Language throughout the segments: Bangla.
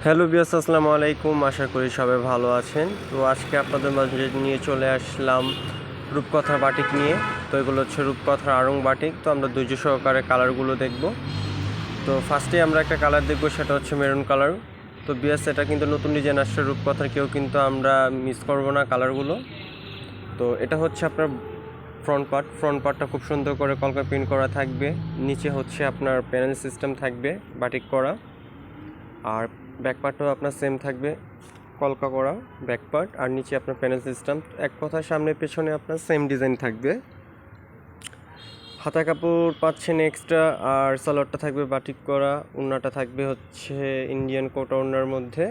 হ্যালো বিয়াস, আসসালামু আলাইকুম। আশা করি সবাই ভালো আছেন। তো আজকে আপনাদের মাঝে নিয়ে চলে আসলাম রূপকথার বাটিক নিয়ে। তো এগুলো হচ্ছে রূপকথার আড়ং বাটিক। তো আমরা ধৈর্য সহকারে কালারগুলো দেখব। তো ফার্স্টে আমরা একটা কালার দেখব, সেটা হচ্ছে মেরুন কালার। তো বিয়াস, এটা কিন্তু নতুন ডিজাইন আসছে রূপকথার, কেউ কিন্তু আমরা মিস করব না কালারগুলো। তো এটা হচ্ছে আপনার ফ্রন্ট পার্টটা খুব সুন্দর করে কলকা প্রিন্ট করা থাকবে। নিচে হচ্ছে আপনার প্যানেল সিস্টেম থাকবে বাটিক করা, আর ব্যাক পার্টটাও আপনার সেম থাকবে, কলকা করা ব্যাক পার্ট, আর নিচে আপনার প্যানেল সিস্টেম। এক কথায় সামনে পেছনে আপনার সেম ডিজাইন থাকবে। হাতা কাপড় পাচ্ছেন এক্সট্রা, আর সালোয়ারটা থাকবে বাটিক করা। ওড়নাটা থাকবে হচ্ছে ইন্ডিয়ান কোটা ওড়নার মধ্যে,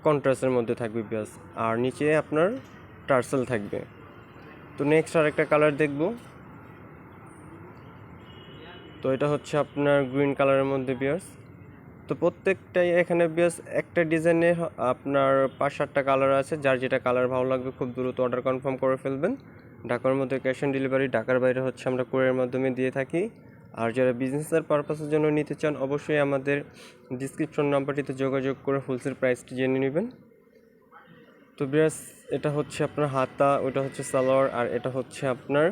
কন্ট্রাস্টের মধ্যে থাকবে ব্যাস। আর নিচে আপনার টার্সেল থাকবে। তো নেক্সট আর একটা কালার দেখব। তো এটা হচ্ছে আপনার গ্রিন কালারের মধ্যে বিয়ার্স। তো প্রত্যেকটাই এখানে বেশ একটা ডিজাইনের আপনার 5-7টা কালার আছে। যার যেটা কালার ভালো লাগবে খুব দ্রুত অর্ডার কনফার্ম করে ফেলবেন। ঢাকার মধ্যে ক্যাশ অন ডেলিভারি, ঢাকার বাইরে হচ্ছে আমরা কুরিয়ারের মাধ্যমে দিয়ে থাকি। আর যারা বিজনেসের পারপাসের জন্য নিতে চান, অবশ্যই আমাদের ডিসক্রিপশন নাম্বারটিতে যোগাযোগ করে হোলসেল প্রাইসটি জেনে নেবেন। তো বিয়াস, এটা হচ্ছে আপনার হাতা, ওটা হচ্ছে সালোয়ার, আর এটা হচ্ছে আপনার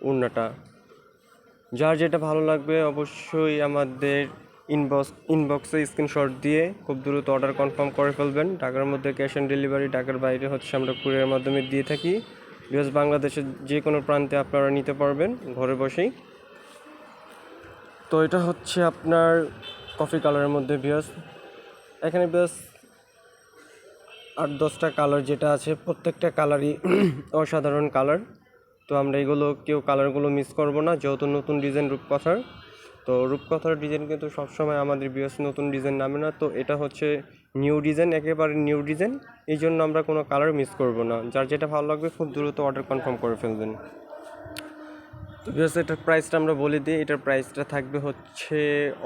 ওড়নাটা। যার যেটা ভালো লাগবে অবশ্যই আমাদের ইনবক্সে স্ক্রিনশট দিয়ে খুব দ্রুত অর্ডার কনফার্ম করে ফেলবেন। ঢাকার মধ্যে ক্যাশ অন ডেলিভারি, ঢাকার বাইরে হচ্ছে আমরা কুরিয়ারের মাধ্যমে দিয়ে থাকি। বিকজ বাংলাদেশের যে কোনো প্রান্তে আপনারা নিতে পারবেন ঘরে বসেই। তো এটা হচ্ছে আপনার কফি কালারের মধ্যে বিয়াস। এখানে বিয়াস 8-10টা কালার যেটা আছে, প্রত্যেকটা কালারই অসাধারণ কালার। তো আমরা এগুলো কেউ কালারগুলো মিস করব না, যেহেতু নতুন ডিজাইন রূপকথার। তো রূপকথার ডিজাইন কিন্তু সবসময় আমাদের বিএস নতুন ডিজাইন নামে না। তো এটা হচ্ছে নিউ ডিজাইন, একেবারে নিউ ডিজাইন। এই জন্য আমরা কোনো কালার মিস করব না। যার যেটা ভালো লাগবে খুব দ্রুত অর্ডার কনফার্ম করে ফেলবেন। তো বিএস, এটার প্রাইসটা আমরা বলে দিই। এটার প্রাইসটা থাকবে হচ্ছে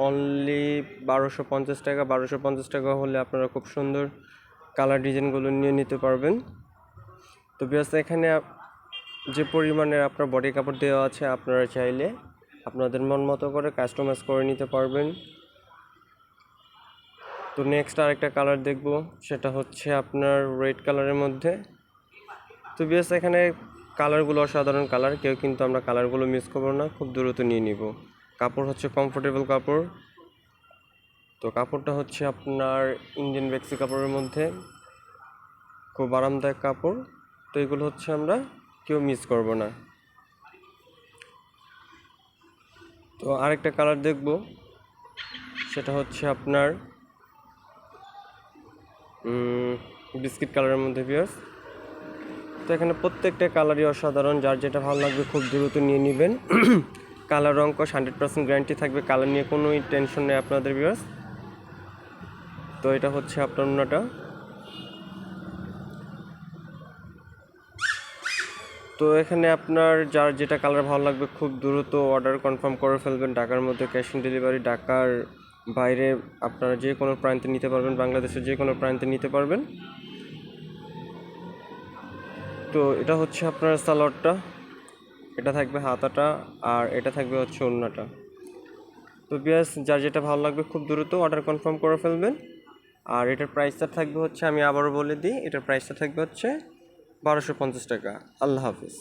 অনলি 1250 টাকা। 1250 টাকা হলে আপনারা খুব সুন্দর কালার ডিজাইনগুলো নিয়ে নিতে পারবেন। তো বিএস, এখানে যে পরিমাণের আপনার বডি কাপড় দেওয়া আছে, আপনারা চাইলে আপনাদের মন মতো করে কাস্টমাইজ করে নিতে পারবেন। তো নেক্সট আরেকটা কালার দেখব, সেটা হচ্ছে আপনার রেড কালারের মধ্যে। তো বিএস, এখানে কালারগুলো অসাধারণ কালার, কেউ কিন্তু আমরা কালারগুলো মিস করবো না, খুব দ্রুত নিয়ে নিব। কাপড় হচ্ছে কমফোর্টেবল কাপড়। তো কাপড়টা হচ্ছে আপনার ইন্ডিয়ান বেক্সি কাপড়ের মধ্যে, খুব আরামদায়ক কাপড়। তো এগুলো হচ্ছে আমরা কেউ মিস করব না। তো আরেকটা কালার দেখব, সেটা হচ্ছে আপনার বিস্কিট কালারের মধ্যে বিয়ার্স। তো এখানে প্রত্যেকটা কালারই অসাধারণ, যার যেটা ভালো লাগবে খুব দ্রুত নিয়ে নেবেন। কালার রঙ 100% গ্যারান্টি থাকবে, কালার নিয়ে কোনোই টেনশন নেই আপনাদের বিয়ার্স। তো এটা হচ্ছে আপনার ওড়নাটা। তো এখানে আপনার যার যেটা কালার ভালো লাগবে খুব দ্রুত অর্ডার কনফার্ম করে ফেলবেন। ঢাকার মধ্যে ক্যাশ অন ডেলিভারি, ঢাকার বাইরে আপনারা যে কোনো প্রান্তে নিতে পারবেন, বাংলাদেশের যে কোনো প্রান্তে নিতে পারবেন। তো এটা হচ্ছে আপনার সালোয়ারটা, এটা থাকবে হাতাটা, আর এটা থাকবে হচ্ছে ওড়নাটা। তো বিয়াস, যার যেটা ভালো লাগবে খুব দ্রুত অর্ডার কনফার্ম করে ফেলবেন। আর এটার প্রাইসটা থাকবে হচ্ছে, আমি আবারও বলে দিই, এটার প্রাইসটা থাকবে হচ্ছে 1250 টাকা। আল্লাহ হাফিজ।